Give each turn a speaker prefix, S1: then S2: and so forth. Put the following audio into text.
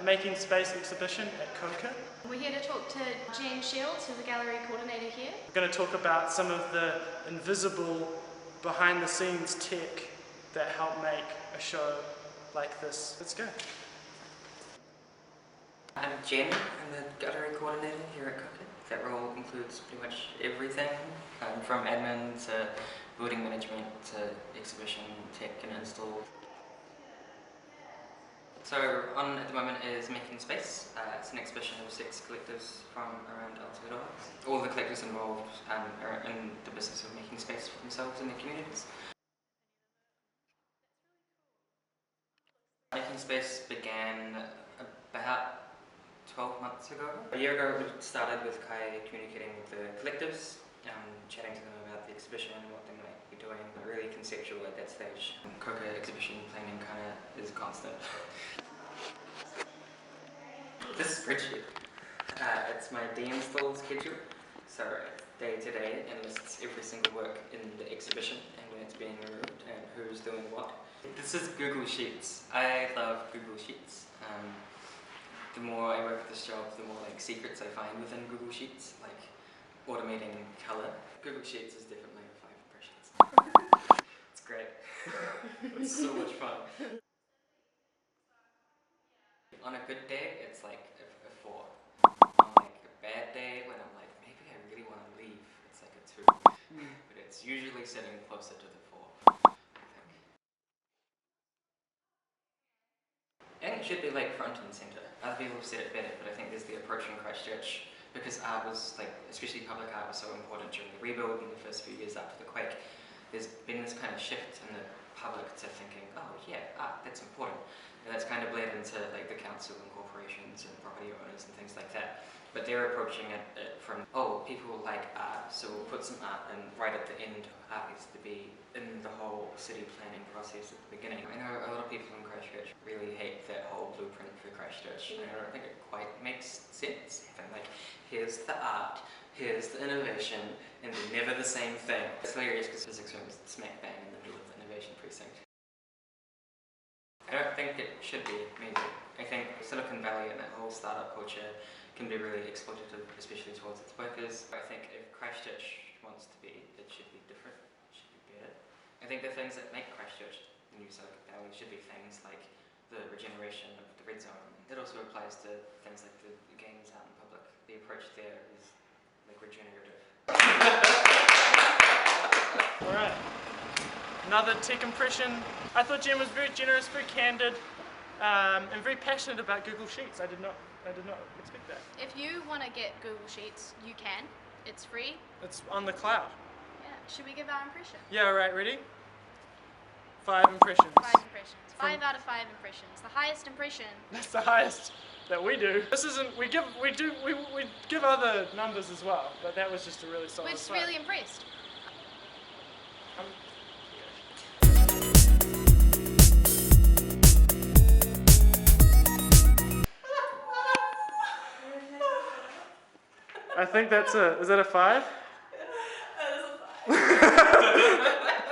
S1: Making Space exhibition at CoCA.
S2: We're here to talk to Jean Shields, who's the gallery coordinator here.
S1: We're going to talk about some of the invisible, behind-the-scenes tech that help make a show like this. Let's go.
S3: I'm Jen. I'm the gallery coordinator here at CoCA. That role includes pretty much everything, from admin to building management to exhibition, tech and install. So on at the moment is Making Space. It's an exhibition of 6 collectives from around Ōtautahi. All the collectives involved are in the business of making space for themselves and their communities. Making Space began about 12 months ago. A year ago we started with Kai communicating with the collectives, chatting to them about the exhibition and what they might be doing. Really conceptual at that stage. CoCA exhibition planning kind of is constant. This spreadsheet, it's my de-install schedule. So day to day and lists every single work in the exhibition and when it's being removed and who's doing what. This is Google Sheets. I love Google Sheets. The more I work at this job, the more secrets I find within Google Sheets, like automating colour. Google Sheets is definitely a 5 impressions. It's great. It's so much fun. On a good day, it's like a 4. On a bad day, when I'm maybe I really want to leave, it's like a 2. But it's usually sitting closer to the 4, I think it should be front and centre. Other people have said it better, but I think there's the approach in Christchurch, because art was, especially public art was so important during the rebuild and the first few years after the quake. There's been this kind of shift in the public to thinking, oh yeah, art, that's important. And that's kind of bled into the council and corporations and property owners and things like that. But they're approaching it from, oh, people like art, so we'll put some art in right at the end. Art needs to be in the whole city planning process at the beginning. I know a lot of people in Christchurch really hate that whole blueprint for Christchurch. I don't think it quite makes sense. Here's the art, here's the innovation, and they're never the same thing. It's hilarious because physics room is smack bang in the middle of the innovation precinct. I don't think it should be, maybe. I think Silicon Valley and that whole startup culture can be really exploitative, especially towards its workers. I think if Christchurch wants to be, it should be different, it should be better. I think the things that make Christchurch the new Silicon Valley should be things like the regeneration of the red zone. It also applies to things like the games out in public. The approach there is regenerative.
S1: Alright. Another tech impression. I thought Jen was very generous, very candid, and very passionate about Google Sheets. I did not expect that.
S2: If you want to get Google Sheets, you can. It's free.
S1: It's on the cloud.
S2: Yeah. Should we give our impression?
S1: Yeah, right, ready? 5 impressions.
S2: 5 impressions. 5 out of 5 impressions. The highest impression.
S1: That's the highest that we do. This isn't, we give other numbers as well, but that was just a really solid
S2: We're just
S1: 5.
S2: really impressed.
S1: I think that's is that a 5?
S4: That is a 5.